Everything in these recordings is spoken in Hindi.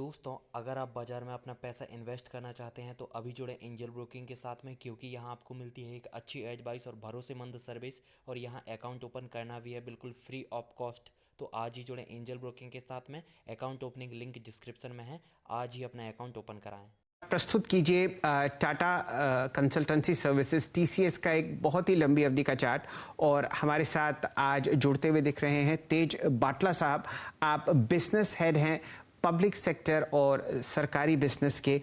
दोस्तों, अगर आप बाज़ार में अपना पैसा इन्वेस्ट करना चाहते हैं तो अभी जुड़े एंजल ब्रोकिंग के साथ में, क्योंकि यहाँ आपको मिलती है एक अच्छी एडवाइस और भरोसेमंद सर्विस। और यहाँ अकाउंट ओपन करना भी है बिल्कुल फ्री ऑफ कॉस्ट। तो आज ही जुड़े एंजल ब्रोकिंग के साथ में। अकाउंट ओपनिंग लिंक डिस्क्रिप्शन में है। आज ही अपना अकाउंट ओपन कराएं। प्रस्तुत कीजिए टाटा कंसल्टेंसी सर्विसेज टीसीएस का एक बहुत ही लंबी अवधि का चार्ट। और हमारे साथ आज जुड़ते हुए दिख रहे हैं तेज बाटला साहब। आप बिजनेस हेड हैं पब्लिक सेक्टर और सरकारी बिजनेस के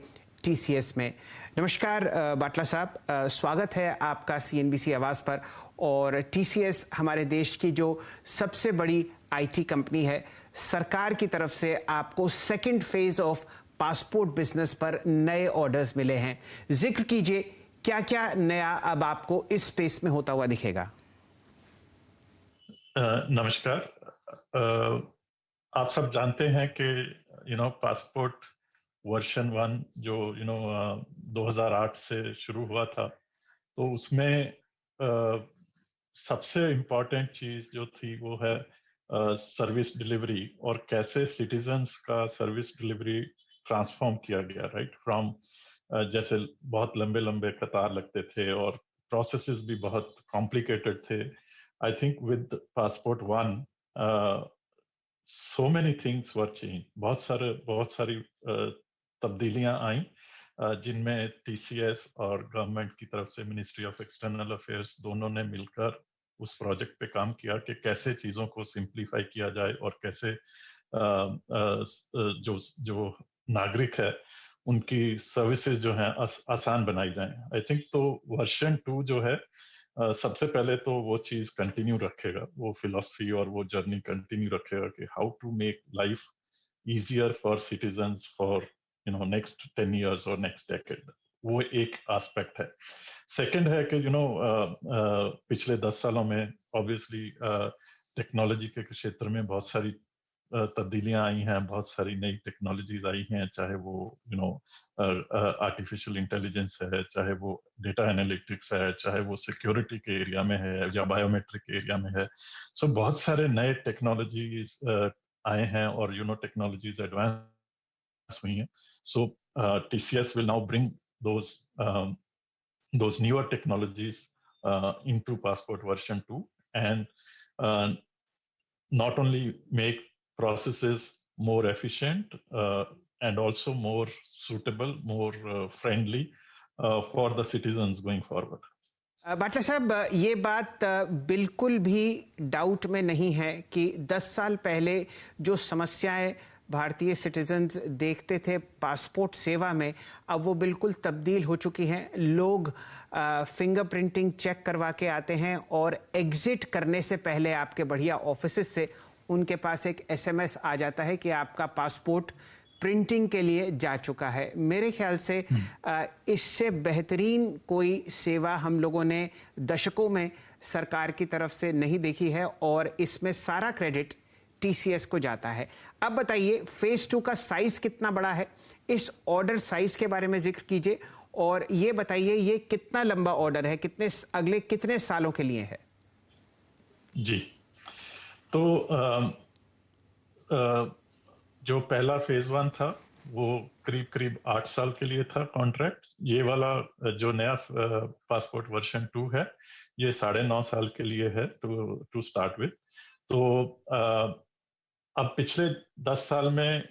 टीसीएस में। नमस्कार बाटला साहब, स्वागत है आपका सीएनबीसी आवाज़ पर। और टीसीएस हमारे देश की जो सबसे बड़ी आईटी कंपनी है। सरकार की तरफ से आपको second phase of passport business पर नए ऑर्डर्स मिले हैं। जिक्र कीजिए क्या क्या नया अब आपको इस स्पेस में होता हुआ दिखेगा। नमस्कार। आप सब जानते हैं कि पासपोर्ट वर्जन 1 जो 2008 से शुरू हुआ था, तो उसमें सबसे इम्पोर्टेंट चीज जो थी वो है सर्विस डिलीवरी, और कैसे सिटीजन्स का सर्विस डिलीवरी ट्रांसफॉर्म किया गया, राइट फ्रॉम जैसे बहुत लंबे लंबे कतार लगते थे और प्रोसेसेस भी बहुत कॉम्प्लिकेटेड थे। I think with passport 1 so many things were change. बहुत सारी तब्दीलियां आई, जिनमें टीसीएस और गवर्नमेंट की तरफ से मिनिस्ट्री ऑफ एक्सटर्नल अफेयर्स दोनों ने मिलकर उस प्रोजेक्ट पे काम किया कि कैसे चीजों को सिंप्लीफाई किया जाए और कैसे जो जो नागरिक है उनकी सर्विसेज जो हैं आसान बनाई जाएं। आई थिंक तो वर्जन 2 जो है, सबसे पहले तो वो चीज कंटिन्यू रखेगा, वो फिलॉसफी और वो जर्नी कंटिन्यू रखेगा कि how to make life easier for citizens for next 10 years और नेक्स्ट डेकेड। वो एक एस्पेक्ट है। सेकंड है कि पिछले 10 सालों में ऑब्वियसली टेक्नोलॉजी के क्षेत्र में बहुत सारी तब्दीलियां आई हैं, बहुत सारी नई टेक्नोलॉजीज आई हैं, चाहे वो आर्टिफिशियल इंटेलिजेंस है, चाहे वो डेटा एनालिटिक्स है, चाहे वो सिक्योरिटी के एरिया में है या बायोमेट्रिक एरिया में है। सो बहुत सारे नए टेक्नोलॉजीज आए हैं और टेक्नोलॉजीज एडवांस हुई हैं। So TCS will now bring those those newer technologies into passport version 2, and not only make processes more efficient and also more suitable, more friendly for the citizens going forward. बाटला साहब, ये बात बिल्कुल भी डाउट में नहीं है कि 10 साल पहले जो समस्याएं भारतीय सिटीजन्स देखते थे पासपोर्ट सेवा में, अब वो बिल्कुल तब्दील हो चुकी हैं। लोग फिंगरप्रिंटिंग चेक करवा के आते हैं और एग्जिट करने से पहले आपके बढ़िया ऑफिसेस से उनके पास एक एसएमएस आ जाता है कि आपका पासपोर्ट प्रिंटिंग के लिए जा चुका है। मेरे ख्याल से इससे बेहतरीन कोई सेवा हम लोगों ने दशकों में सरकार की तरफ से नहीं देखी है, और इसमें सारा क्रेडिट टीसीएस को जाता है। अब बताइए फेज 2 का साइज कितना बड़ा है, इस ऑर्डर साइज के बारे में जिक्र कीजिए, और ये बताइए ये कितना लंबा ऑर्डर है, अगले कितने सालों के लिए है। जी, तो जो पहला फेज 1 था वो करीब करीब 8 साल के लिए था कॉन्ट्रैक्ट। ये वाला जो नया पासपोर्ट वर्जन 2 है, ये 9.5 साल के लिए है टू स्टार्ट विद। तो अब पिछले 10 साल में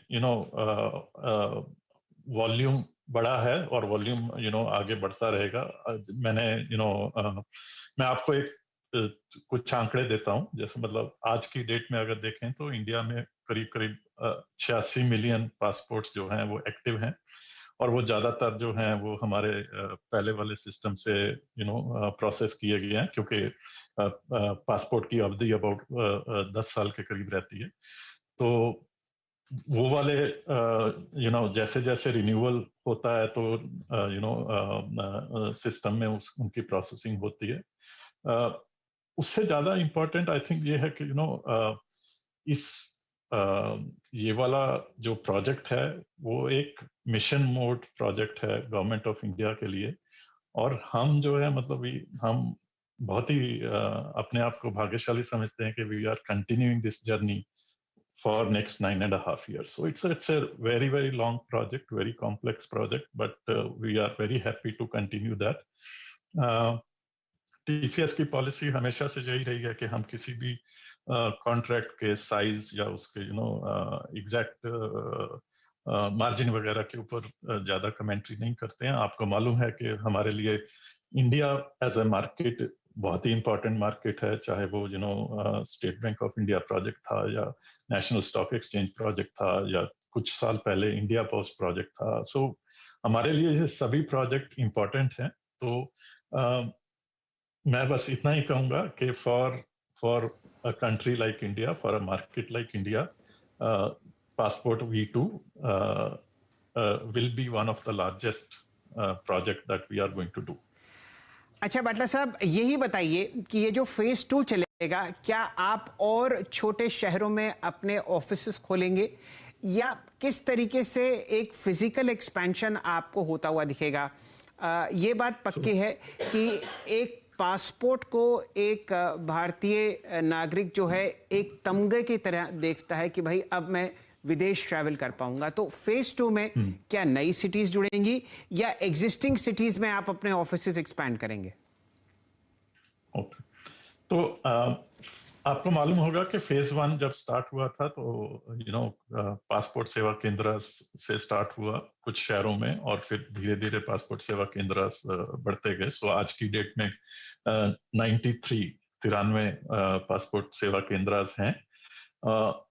वॉल्यूम बढ़ा है और वॉल्यूम आगे बढ़ता रहेगा। मैं आपको एक कुछ आंकड़े देता हूं। जैसे मतलब आज की डेट में अगर देखें तो इंडिया में करीब करीब 86 मिलियन पासपोर्ट्स जो हैं वो एक्टिव हैं, और वो ज्यादातर जो हैं वो हमारे पहले वाले सिस्टम से प्रोसेस किए गए हैं, क्योंकि पासपोर्ट की अवधि अबाउट 10 साल के करीब रहती है। तो वो वाले जैसे जैसे रिन्यूअल होता है तो सिस्टम में उनकी प्रोसेसिंग होती है। उससे ज्यादा इम्पोर्टेंट आई थिंक ये है कि इस ये वाला जो प्रोजेक्ट है वो एक मिशन मोड प्रोजेक्ट है गवर्नमेंट ऑफ इंडिया के लिए। और हम जो है हम बहुत ही अपने आप को भाग्यशाली समझते हैं कि we are continuing this journey for next 9.5 years. So it's a very, very long project, very complex project, but we are very happy to continue that. TCS की पॉलिसी हमेशा से यही रही है कि हम किसी भी कॉन्ट्रैक्ट के साइज या उसके एग्जैक्ट मार्जिन वगैरह के ऊपर ज्यादा कमेंट्री नहीं करते हैं। आपको मालूम है कि हमारे लिए इंडिया एज ए मार्केट बहुत ही इंपॉर्टेंट मार्केट है, चाहे वो state bank of India project था या नेशनल स्टॉक एक्सचेंज प्रोजेक्ट था या कुछ साल पहले इंडिया पोस्ट प्रोजेक्ट था। सो हमारे लिए ये सभी प्रोजेक्ट इंपॉर्टेंट हैं। तो मैं बस इतना ही कहूंगा कि for a country like India, for a market like India, passport V2 will be one of the largest project that we are going to do. अच्छा बाटला साहब, यही बताइए कि ये जो फेज 2 चलेगा, क्या आप और छोटे शहरों में अपने ऑफिसेस खोलेंगे या किस तरीके से एक फिजिकल एक्सपेंशन आपको होता हुआ दिखेगा? ये बात पक्की है कि एक पासपोर्ट को एक भारतीय नागरिक जो है एक तमगे की तरह देखता है कि भाई अब मैं विदेश ट्रैवल कर पाऊंगा। तो फेज 2 में क्या नई सिटीज जुड़ेंगी या एग्जिस्टिंग सिटीज में आप अपने ऑफिसेस एक्सपैंड करेंगे? ओके, तो आपको मालूम होगा कि फेज 1 जब स्टार्ट हुआ था तो पासपोर्ट सेवा केंद्र से स्टार्ट हुआ कुछ शहरों में और फिर धीरे धीरे पासपोर्ट सेवा केंद्र बढ़ते गए। सो आज की डेट में 93 पासपोर्ट सेवा केंद्र हैं।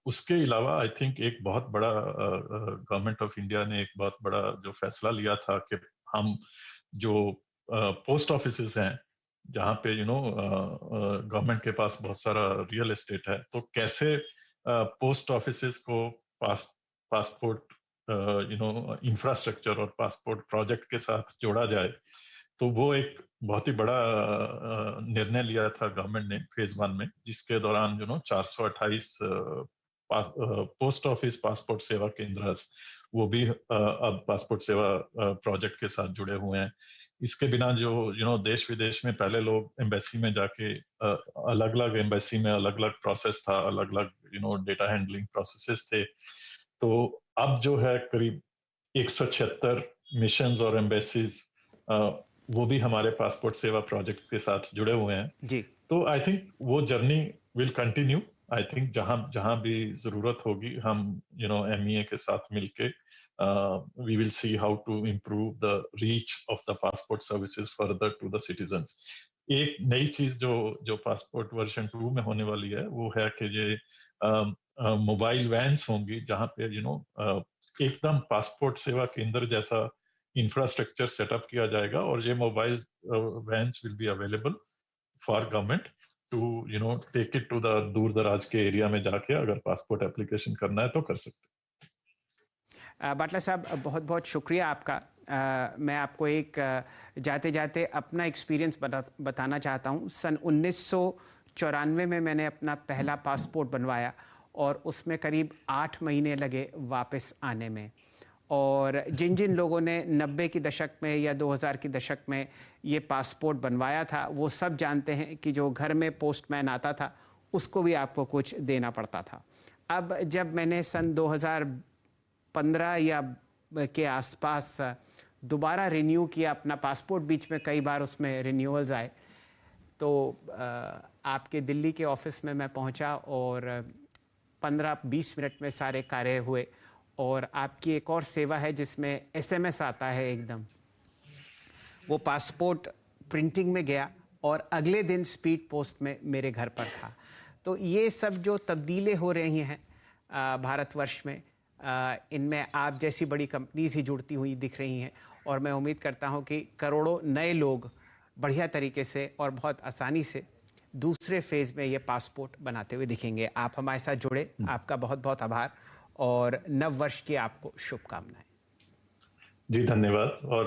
उसके अलावा आई थिंक एक बहुत बड़ा गवर्नमेंट ऑफ इंडिया ने एक बहुत बड़ा जो फैसला लिया था कि हम जो पोस्ट ऑफिसेस हैं जहाँ पे गवर्नमेंट के पास बहुत सारा रियल एस्टेट है, तो कैसे पोस्ट ऑफिसेस को पासपोर्ट इंफ्रास्ट्रक्चर और पासपोर्ट प्रोजेक्ट के साथ जोड़ा जाए। तो वो एक बहुत ही बड़ा निर्णय लिया था गवर्नमेंट ने फेज 1 में, जिसके दौरान 428 पोस्ट ऑफिस पासपोर्ट सेवा केंद्र वो भी अब पासपोर्ट सेवा प्रोजेक्ट के साथ जुड़े हुए हैं। इसके बिना जो देश विदेश में पहले लोग एम्बेसी में जाके अलग अलग एम्बेसी में अलग अलग प्रोसेस था, अलग अलग डेटा हैंडलिंग प्रोसेसेस थे। तो अब जो है करीब 176 मिशंस और एम्बेसीज वो भी हमारे पासपोर्ट सेवा प्रोजेक्ट के साथ जुड़े हुए हैं जी। तो आई थिंक वो journey will continue. I think जहां भी जरूरत होगी हम MEA के साथ मिलके we will see how to improve the reach of the passport services further to the citizens. एक नई चीज जो पासपोर्ट वर्जन 2 में होने वाली है वो है कि ये मोबाइल वैन्स होंगी जहां पे एकदम पासपोर्ट सेवा केंद्र जैसा इंफ्रास्ट्रक्चर सेटअप किया जाएगा और ये mobile vans will be available for government to take it to the दूर दराज के एरिया में जाके अगर पासपोर्ट एप्लीकेशन करना है तो कर सकते। बाटला साहब, बहुत बहुत शुक्रिया आपका। मैं आपको एक जाते जाते अपना एक्सपीरियंस बताना चाहता हूँ। सन 1994 में मैंने अपना पहला पासपोर्ट बनवाया और उसमें करीब 8 महीने लगे वापस आने में। और जिन जिन लोगों ने 90 के दशक में या 2000 के दशक में ये पासपोर्ट बनवाया था वो सब जानते हैं कि जो घर में पोस्टमैन आता था उसको भी आपको कुछ देना पड़ता था। अब जब मैंने सन 2015 या के आसपास दोबारा रिन्यू किया अपना पासपोर्ट, बीच में कई बार उसमें रिन्यूअल्स आए, तो आपके दिल्ली के ऑफिस में मैं पहुंचा और 15-20 मिनट में सारे कार्य हुए। और आपकी एक और सेवा है जिसमें SMS आता है एकदम, वो पासपोर्ट प्रिंटिंग में गया और अगले दिन स्पीड पोस्ट में मेरे घर पर था। तो ये सब जो तब्दीलें हो रही हैं भारतवर्ष में, इनमें आप जैसी बड़ी कंपनीज ही जुड़ती हुई दिख रही हैं और मैं उम्मीद करता हूं कि करोड़ों नए लोग बढ़िया तरीके से और बहुत आसानी से दूसरे फेज में ये पासपोर्ट बनाते हुए दिखेंगे। आप हमारे साथ जुड़े, आपका बहुत बहुत आभार और नव वर्ष की आपको शुभकामनाएं। जी धन्यवाद। और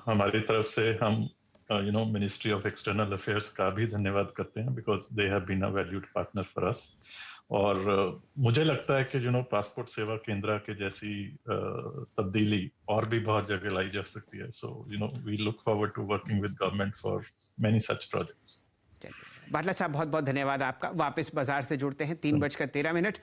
हमारी तरफ से हम मिनिस्ट्री ऑफ एक्सटर्नल अफेयर्स का भी धन्यवाद करते हैं because they have been a valued partner for us. और मुझे लगता है कि पासपोर्ट सेवा केंद्र के जैसी तब्दीली और भी बहुत जगह लाई जा सकती है। So we look forward to working with government for many such projects. Batla साहब, बहुत बहुत धन्यवाद आपका। वापस बाजार से जुड़ते हैं 3:13